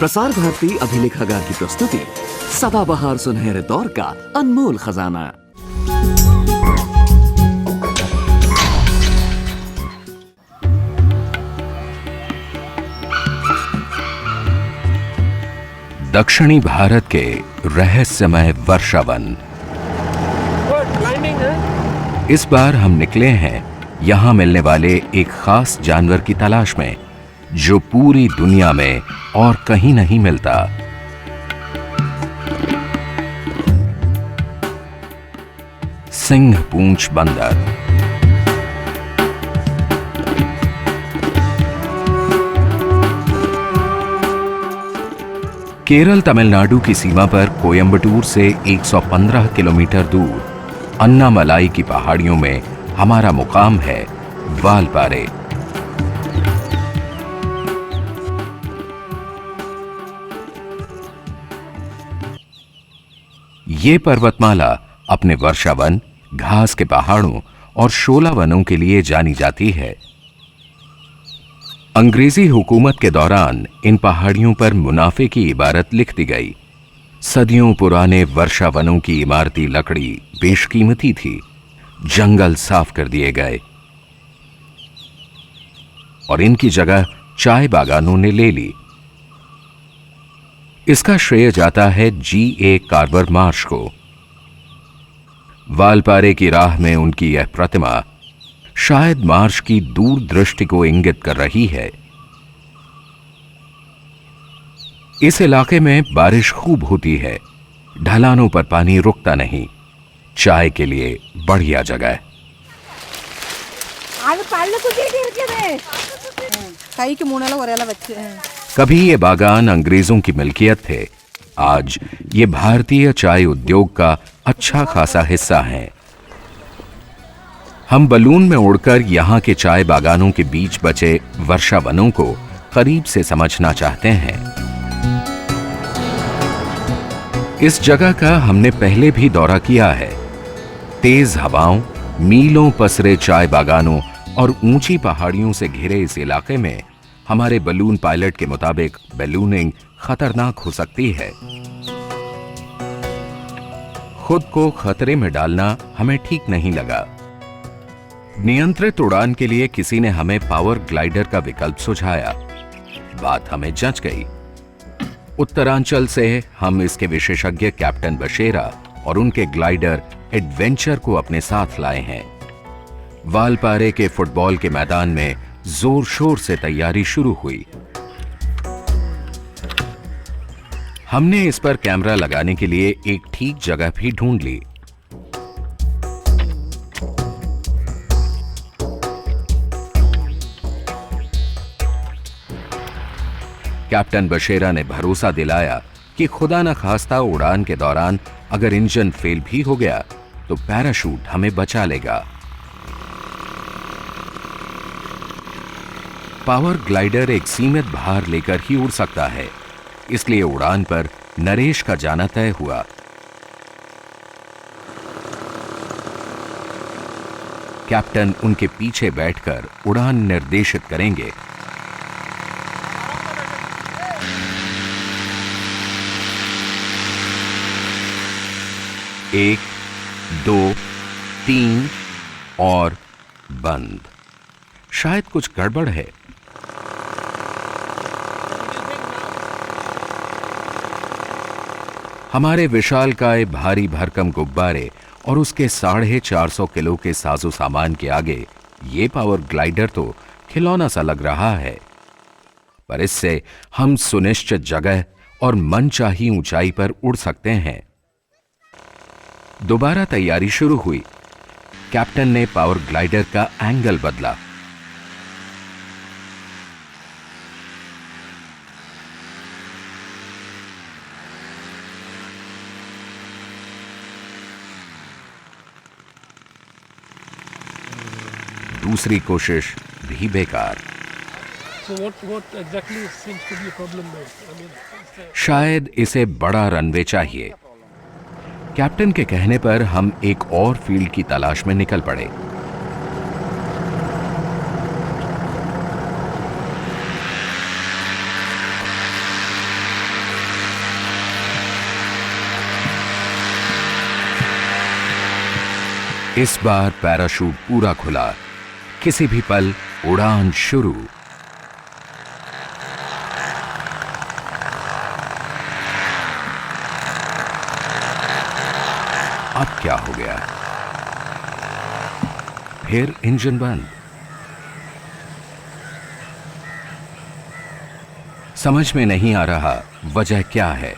प्रसार भारती अभिलेखागार की प्रस्तुति सदाबहार सुनहरे दौर का अनमोल खजाना। दक्षिणी भारत के रहस्यमय वर्षावन। इस बार हम निकले हैं यहां मिलने वाले एक खास जानवर की तलाश में, जो पूरी दुनिया में और कहीं नहीं मिलता। सिंह पूंछ बंदर। केरल तमिलनाडु की सीमा पर कोयंबटूर से 115 किलोमीटर दूर अन्नामलाई की पहाड़ियों में हमारा मुकाम है वालपारे। ये पर्वतमाला अपने वर्षावन, घास के पहाड़ों और शोला वनों के लिए जानी जाती है। अंग्रेजी हुकूमत के दौरान इन पहाड़ियों पर मुनाफे की इबारत लिख दी गई। सदियों पुराने वर्षावनों की इमारती लकड़ी बेशकीमती थी। जंगल साफ कर दिए गए और इनकी जगह चाय बागानों ने ले ली। इसका श्रेय जाता है G.A. कार्वर मार्श को। वालपारे की राह में उनकी यह प्रतिमा शायद मार्श की दूरदृष्टि को इंगित कर रही है। इस इलाके में बारिश खूब होती है। ढलानों पर पानी रुकता नहीं। चाय के लिए बढ़िया जगह। कभी ये बागान अंग्रेजों की मिल्कियत थे। आज ये भारतीय चाय उद्योग का अच्छा खासा हिस्सा है। हम बलून में उड़कर यहाँ के चाय बागानों के बीच बचे वर्षावनों को करीब से समझना चाहते हैं। इस जगह का हमने पहले भी दौरा किया है। तेज हवाओं, मीलों पसरे चाय बागानों और ऊंची पहाड़ियों से घिरे इस इलाके में हमारे बलून पायलट के मुताबिक बैलूनिंग खतरनाक हो सकती है। खुद को खतरे में डालना हमें ठीक नहीं लगा। नियंत्रित उड़ान के लिए किसी ने हमें पावर ग्लाइडर का विकल्प सुझाया। बात हमें जच गई। उत्तरांचल से हम इसके विशेषज्ञ कैप्टन बशेरा और उनके ग्लाइडर एडवेंचर को अपने साथ लाए हैं। वालपारे के फुटबॉल के मैदान में जोर शोर से तैयारी शुरू हुई। हमने इस पर कैमरा लगाने के लिए एक ठीक जगह भी ढूंढ ली। कैप्टन बशेरा ने भरोसा दिलाया कि खुदा न खास्ता उड़ान के दौरान अगर इंजन फेल भी हो गया तो पैराशूट हमें बचा लेगा। पावर ग्लाइडर एक सीमित भार लेकर ही उड़ सकता है, इसलिए उड़ान पर नरेश का जाना तय हुआ। कैप्टन उनके पीछे बैठकर उड़ान निर्देशित करेंगे। एक, दो, तीन और बंद। शायद कुछ गड़बड़ है। हमारे विशालकाय भारी भरकम गुब्बारे और उसके 450 किलो के साजो सामान के आगे ये पावर ग्लाइडर तो खिलौना सा लग रहा है। पर इससे हम सुनिश्चित जगह और मनचाही ऊंचाई पर उड़ सकते हैं। दोबारा तैयारी शुरू हुई। कैप्टन ने पावर ग्लाइडर का एंगल बदला। दूसरी कोशिश भी बेकार। शायद इसे बड़ा रनवे चाहिए। कैप्टन के कहने पर हम एक और फील्ड की तलाश में निकल पड़े। इस बार पैराशूट पूरा खुला, किसी भी पल उड़ान शुरू। अब क्या हो गया? फिर इंजन बंद। समझ में नहीं आ रहा वजह क्या है।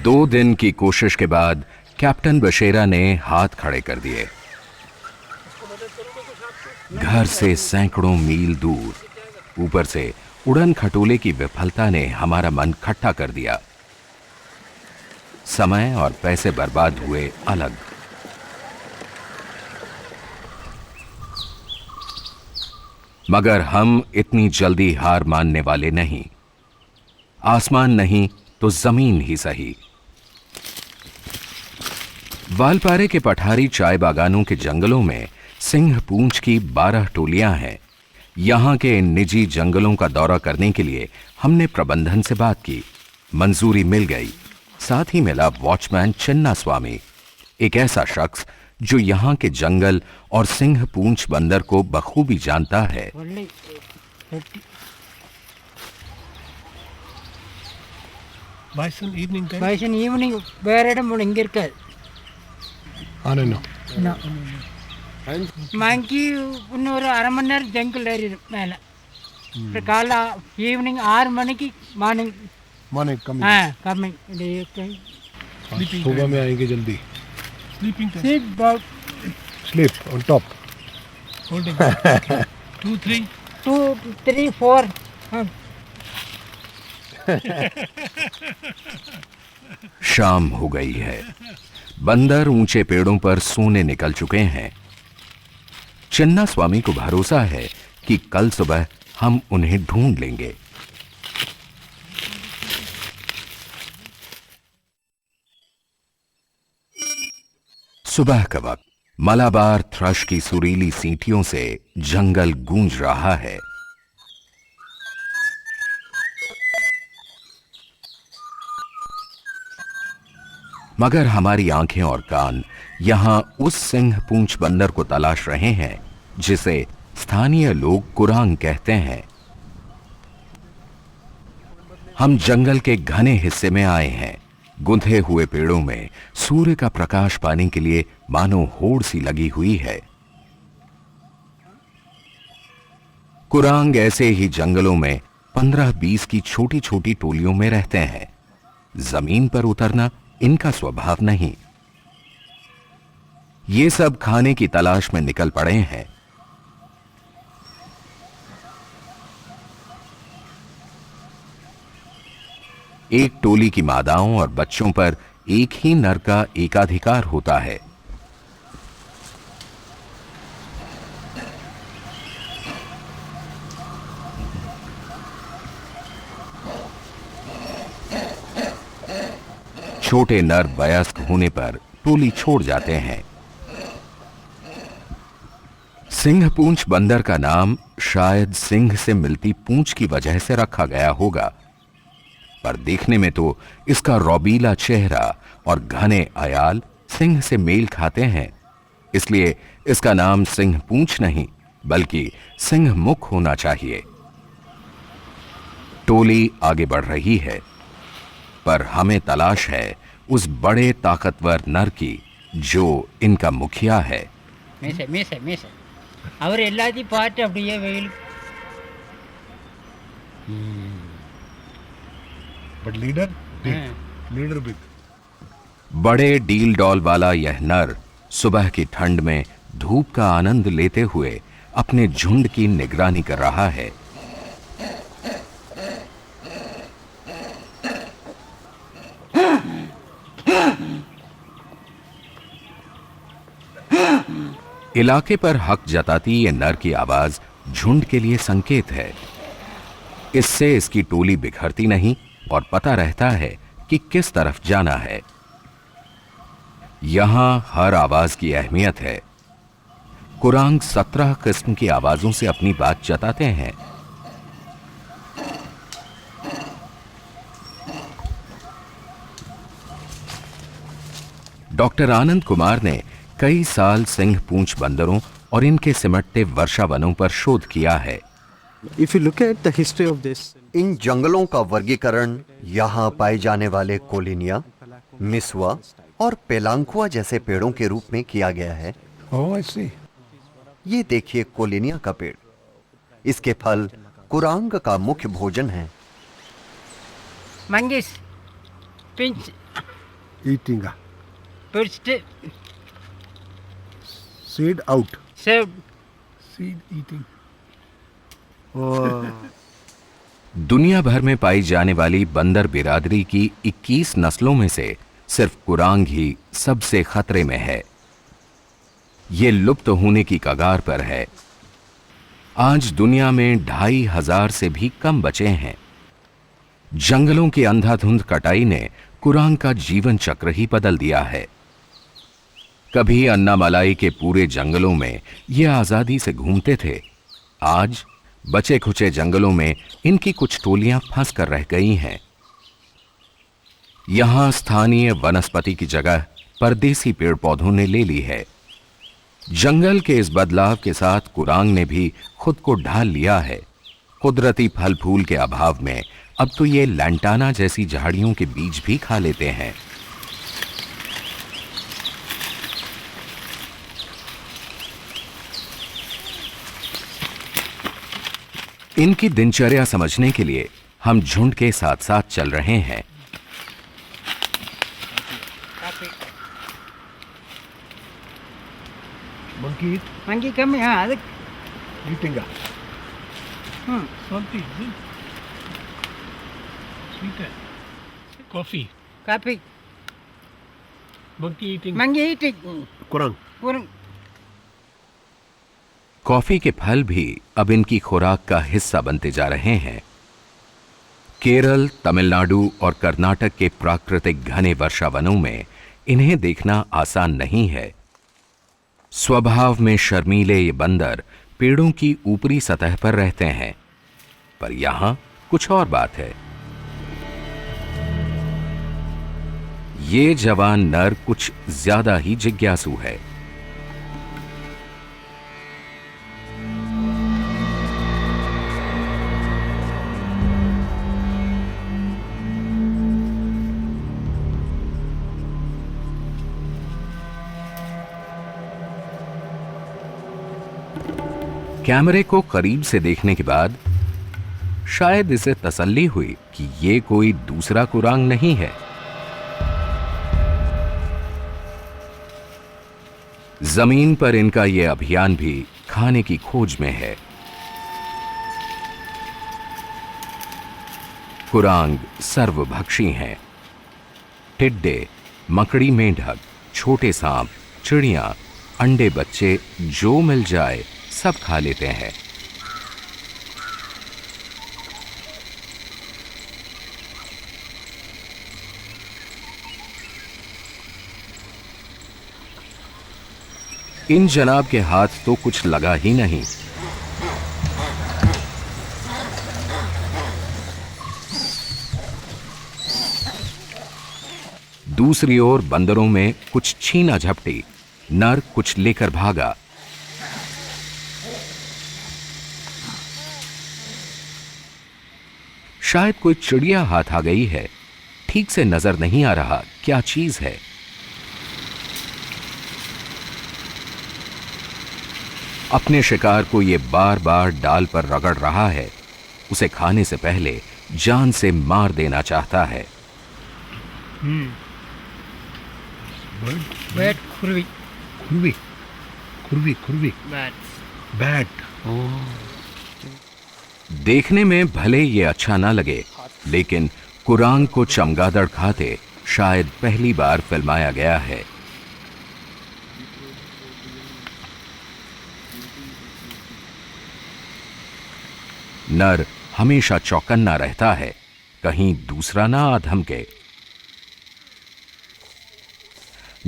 2 दिन की कोशिश के बाद कैप्टन बशेरा ने हाथ खड़े कर दिए। घर से सैकड़ों मील दूर, ऊपर से उड़न खटोले की विफलता ने हमारा मन खट्टा कर दिया। समय और पैसे बर्बाद हुए अलग। मगर हम इतनी जल्दी हार मानने वाले नहीं। आसमान नहीं तो जमीन ही सही। वालपारे के पठारी चाय बागानों के जंगलों में सिंह पूंछ की 12 टोलियां हैं। यहां के इन निजी जंगलों का दौरा करने के लिए हमने प्रबंधन से बात की। मंजूरी मिल गई। साथ ही मिला वॉचमैन चिन्ना स्वामी, एक ऐसा शख्स जो यहां के जंगल और सिंह पूंछ बंदर को बखूबी जानता है। Bison evening time? Bison evening வேற இடம் போல இங்க இருக்காது. No. மங்கி இன்னும் ஒரு அரை மணி நேரம் ஜங்கிள் ஏறிடும் மேலே. காலைல ஈவினிங் 6 மணிக்கு மார்னிங் Coming. கம்மிங். सुबह में आएंगे जल्दी. Sleeping time. Sleep about Sleep on top. Holding. 2, 3. 2, 3, 4. शाम हो गई है। बंदर ऊंचे पेड़ों पर सोने निकल चुके हैं। चिन्ना स्वामी को भरोसा है कि कल सुबह हम उन्हें ढूंढ लेंगे। सुबह का वक्त मलाबार थ्रश की सुरीली सींटियों से जंगल गूंज रहा है। मगर हमारी आंखें और कान यहां उस सिंह पूंछ बंदर को तलाश रहे हैं जिसे स्थानीय लोग कुरांग कहते हैं। हम जंगल के घने हिस्से में आए हैं। गुंथे हुए पेड़ों में सूर्य का प्रकाश पाने के लिए मानो होड़ सी लगी हुई है। कुरांग ऐसे ही जंगलों में 15-20 की छोटी छोटी टोलियों में रहते हैं। जमीन पर उतरना इनका स्वभाव नहीं। ये सब खाने की तलाश में निकल पड़े हैं। एक टोली की मादाओं और बच्चों पर एक ही नर का एकाधिकार होता है। छोटे नर वयस्क होने पर टोली छोड़ जाते हैं। सिंह पूंछ बंदर का नाम शायद सिंह से मिलती पूंछ की वजह से रखा गया होगा, पर देखने में तो इसका रौबीला चेहरा और घने अयाल सिंह से मेल खाते हैं। इसलिए इसका नाम सिंह पूंछ नहीं बल्कि सिंह मुख होना चाहिए। टोली आगे बढ़ रही है, पर हमें तलाश है उस बड़े ताकतवर नर की जो इनका मुखिया है। மீசை அவர் எல்லாத்தையும் பார்த்து அப்படியே வெயில். But leader big. Leader big. बड़े डील डॉल वाला यह नर सुबह की ठंड में धूप का आनंद लेते हुए अपने झुंड की निगरानी कर रहा है। इलाके पर हक जताती ये नर की आवाज झुंड के लिए संकेत है। इससे इसकी टोली बिखरती नहीं और पता रहता है कि किस तरफ जाना है। यहां हर आवाज की अहमियत है। कुरांग 17 किस्म की आवाजों से अपनी बात जताते हैं। डॉक्टर आनंद कुमार ने कई साल सिंह पूंछ बंदरों और इनके सिमटते वर्षा वनों पर शोध किया है। If you look at the history of this, इन जंगलों का वर्गीकरण यहाँ पाए जाने वाले कोलिनिया, मिसवा और पेलांकुआ जैसे पेड़ों के रूप में किया गया है। Oh, I see. ये देखिए कोलिनिया का पेड़। इसके फल कुरांग का मुख्य भोजन है। मंगीस पिंच Eating. पिस्ट Seed out. सेव Seed eating. Oh. दुनिया भर में पाई जाने वाली बंदर बिरादरी की 21 नस्लों में से सिर्फ कुरांग ही सबसे खतरे में है। ये लुप्त होने की कगार पर है। आज दुनिया में 2500 से भी कम बचे हैं। जंगलों की अंधाधुंध कटाई ने कुरांग का जीवन चक्र ही बदल दिया है। कभी अन्नामलाई के पूरे जंगलों में ये आजादी से घूमते थे। आज बचे खुचे जंगलों में इनकी कुछ टोलियां फंस कर रह गई हैं। यहां स्थानीय वनस्पति की जगह परदेसी पेड़ पौधों ने ले ली है। जंगल के इस बदलाव के साथ कुरांग ने भी खुद को ढाल लिया है। कुदरती फल फूल के अभाव में अब तो ये लैंटाना जैसी झाड़ियों के बीज भी खा लेते हैं। इनकी दिनचर्या समझने के लिए हम झुंड के साथ साथ चल रहे हैं। Monkey eat. ಮಂಗಿ ಕಮ್ಮಿ ಹಾಂ ಅದಕ್ಕೆ Eating. salty, is it? Sweeter. Coffee. Coffee Monkey eating. ಮಂಗಿ ಈಟಿ Kurang. कॉफी के फल भी अब इनकी खुराक का हिस्सा बनते जा रहे हैं। केरल, तमिलनाडु और कर्नाटक के प्राकृतिक घने वर्षा वनों में इन्हें देखना आसान नहीं है। स्वभाव में शर्मीले ये बंदर पेड़ों की ऊपरी सतह पर रहते हैं, पर यहां कुछ और बात है। ये जवान नर कुछ ज्यादा ही जिज्ञासु है। कैमरे को करीब से देखने के बाद शायद इसे तसल्ली हुई कि ये कोई दूसरा कुरांग नहीं है। जमीन पर इनका यह अभियान भी खाने की खोज में है। कुरांग सर्वभक्षी हैं। टिड्डे, मकड़ी मेंढक, छोटे सांप, चिड़िया, अंडे बच्चे जो मिल जाए सब खा लेते हैं। इन जनाब के हाथ तो कुछ लगा ही नहीं। दूसरी ओर बंदरों में कुछ छीना झपटी, नर कुछ लेकर भागा। शायद कोई चिड़िया हाथ आ गई है। ठीक से नजर नहीं आ रहा क्या चीज है। अपने शिकार को यह बार बार डाल पर रगड़ रहा है। उसे खाने से पहले जान से मार देना चाहता है। बैट खुरवी Kurvi. Kurvi. Kurvi. Bat Bat. देखने में भले ये अच्छा ना लगे, लेकिन कुरांग को चमगादड़ खाते शायद पहली बार फिल्माया गया है। नर हमेशा चौकन्ना रहता है, कहीं दूसरा ना आ धमके।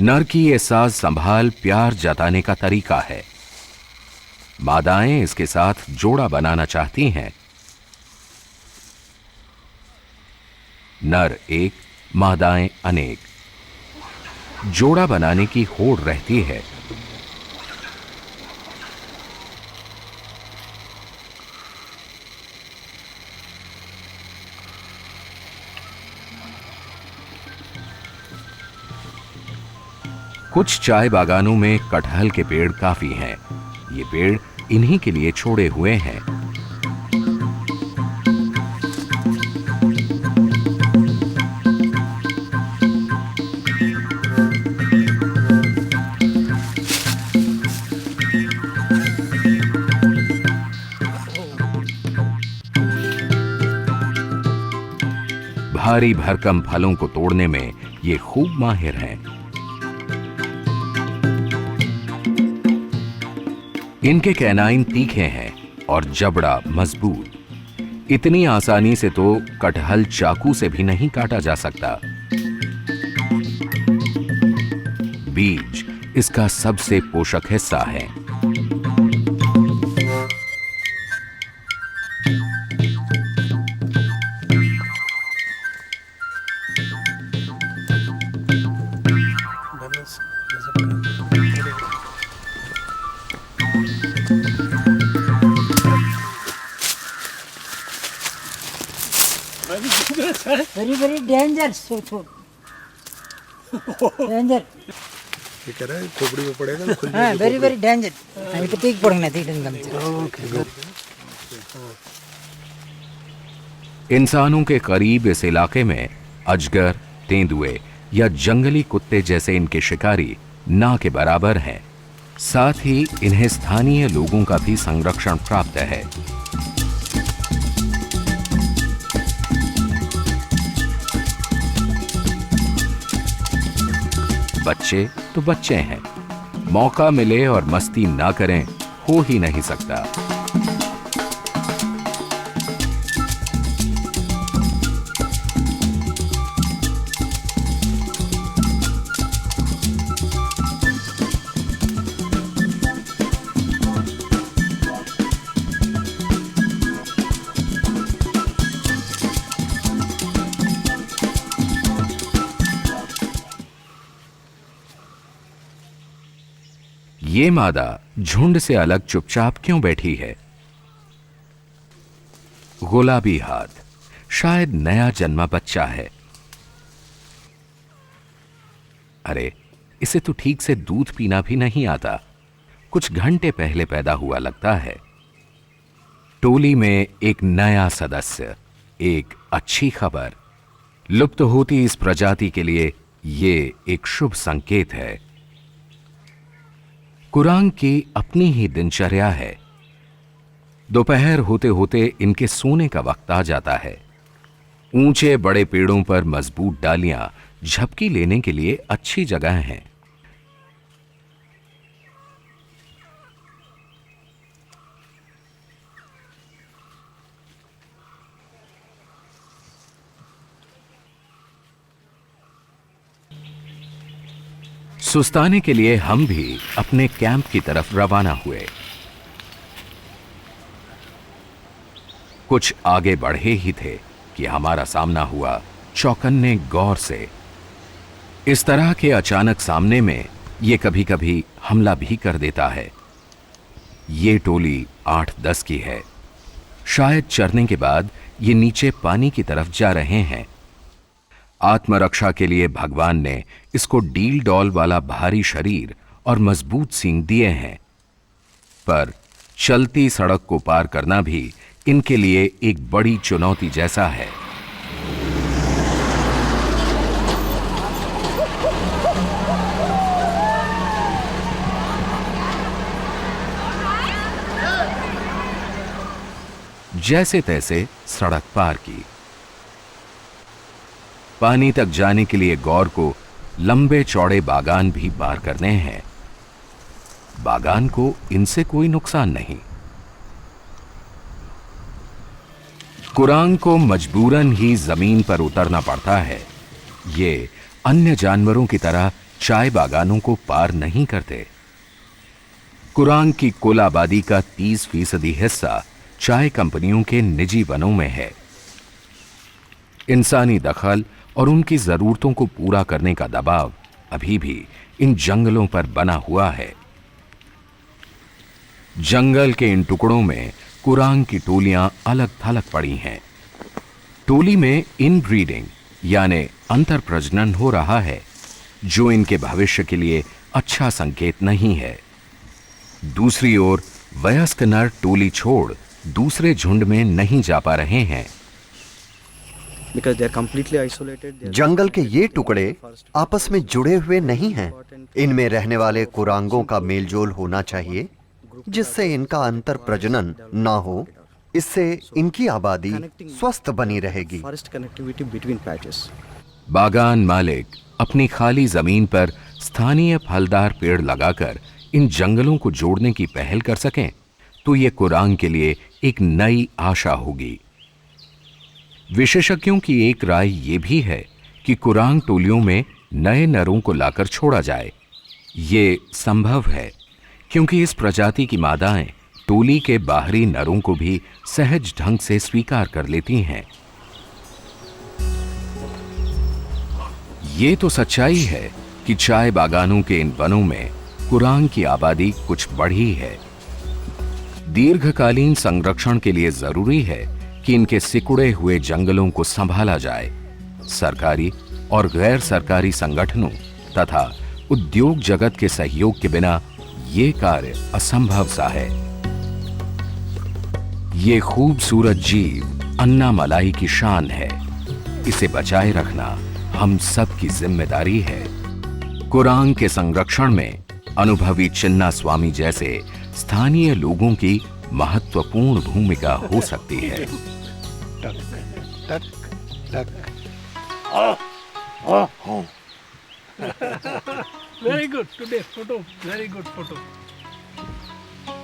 नर की ये साज संभाल प्यार जताने का तरीका है। मादाएं इसके साथ जोड़ा बनाना चाहती हैं। नर एक, मादाएं अनेक। जोड़ा बनाने की होड़ रहती है कुछ चाय बागानों में कटहल के पेड़ काफी हैं। ये पेड़ इन्हीं के लिए छोड़े हुए हैं। भारी भरकम फलों को तोड़ने में ये खूब माहिर हैं। इनके कैनाइन तीखे हैं और जबड़ा मजबूत। इतनी आसानी से तो कटहल चाकू से भी नहीं काटा जा सकता। बीज इसका सबसे पोषक हिस्सा है। वेरी वेरी डेंजर डेंजर ये कह रहा है खोपड़ी में पड़ेगा ना खुल हाँ very very danger itu tik पड़ना ठीक है। इंसानों के करीब इस इलाके में अजगर, तेंदुए या जंगली कुत्ते जैसे इनके शिकारी ना के बराबर हैं। साथ ही इन्हें स्थानीय लोगों का भी संरक्षण प्राप्त है। बच्चे तो बच्चे हैं, मौका मिले और मस्ती ना करें हो ही नहीं सकता। ये मादा झुंड से अलग चुपचाप क्यों बैठी है? गुलाबी हाथ, शायद नया जन्मा बच्चा है। अरे, इसे तो ठीक से दूध पीना भी नहीं आता। कुछ घंटे पहले पैदा हुआ लगता है। टोली में एक नया सदस्य, एक अच्छी खबर। लुप्त होती इस प्रजाति के लिए ये एक शुभ संकेत है। कुरांग की अपनी ही दिनचर्या है। दोपहर होते होते इनके सोने का वक्त आ जाता है। ऊंचे बड़े पेड़ों पर मजबूत डालियां झपकी लेने के लिए अच्छी जगह हैं। सुस्ताने के लिए हम भी अपने कैंप की तरफ रवाना हुए। कुछ आगे बढ़े ही थे कि हमारा सामना हुआ चौकन्ने गौर से। इस तरह के अचानक सामने में ये कभी कभी हमला भी कर देता है। ये टोली 8-10 की है। शायद चरने के बाद ये नीचे पानी की तरफ जा रहे हैं। आत्मरक्षा के लिए भगवान ने इसको डील डॉल वाला भारी शरीर और मजबूत सींग दिए हैं, पर चलती सड़क को पार करना भी इनके लिए एक बड़ी चुनौती जैसा है। जैसे तैसे सड़क पार की। पानी तक जाने के लिए गौर को लंबे चौड़े बागान भी पार करने हैं। बागान को इनसे कोई नुकसान नहीं। कुरांग को मजबूरन ही जमीन पर उतरना पड़ता है। ये अन्य जानवरों की तरह चाय बागानों को पार नहीं करते। कुरांग की कुल आबादी का 30% हिस्सा चाय कंपनियों के निजी वनों में है। इंसानी दखल और उनकी जरूरतों को पूरा करने का दबाव अभी भी इन जंगलों पर बना हुआ है। जंगल के इन टुकड़ों में कुरांग की टोलियां अलग थलग पड़ी हैं। टोली में इनब्रीडिंग यानी अंतर प्रजनन हो रहा है, जो इनके भविष्य के लिए अच्छा संकेत नहीं है। दूसरी ओर वयस्क नर टोली छोड़ दूसरे झुंड में नहीं जा पा रहे हैं। because they are completely isolated. They are जंगल के ये टुकड़े आपस में जुड़े हुए नहीं हैं। इनमें रहने वाले कुरांगों का मेलजोल होना चाहिए, जिससे इनका अंतर प्रजनन ना हो। इससे इनकी आबादी स्वस्थ बनी रहेगी। forest connectivity between patches. बागान मालिक अपनी खाली जमीन पर स्थानीय फलदार पेड़ लगाकर इन जंगलों को जोड़ने की पहल कर सकें तो ये कुरांग के लिए एक नई आशा होगी। विशेषज्ञों की एक राय ये भी है कि कुरांग टोलियों में नए नरों को लाकर छोड़ा जाए। ये संभव है क्योंकि इस प्रजाति की मादाएं टोली के बाहरी नरों को भी सहज ढंग से स्वीकार कर लेती हैं। ये तो सच्चाई है कि चाय बागानों के इन वनों में कुरांग की आबादी कुछ बढ़ी है। दीर्घकालीन संरक्षण के लिए जरूरी है कि इनके सिकुड़े हुए जंगलों को संभाला जाए। सरकारी और गैर सरकारी संगठनों तथा उद्योग जगत के सहयोग के बिना ये कार्य असंभव सा है। ये खूबसूरत जीव अन्नामलाई की शान है। इसे बचाए रखना हम सब की जिम्मेदारी है। कुरांग के संरक्षण में अनुभवी चिन्ना स्वामी जैसे स्थानीय लोगों की महत्वपूर्ण भूमिका हो सकती है। टक टक Very good. Today's photo. Very good photo.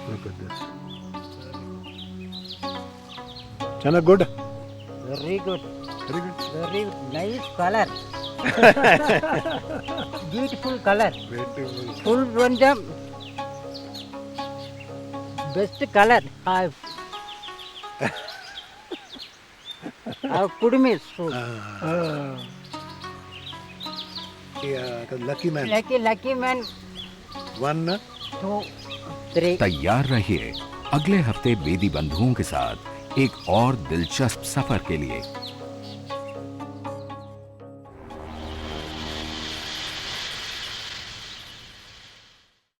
look at this. Chana good. Very good. Very good. Very nice color. Beautiful color. Beautiful. Full Ranjam. Best color. Our Kudumis. Yeah, the lucky man. Lucky man. One. 2, 3. तैयार रहिए अगले हफ्ते बेदी बंधुओं के साथ एक और दिलचस्प सफर के लिए।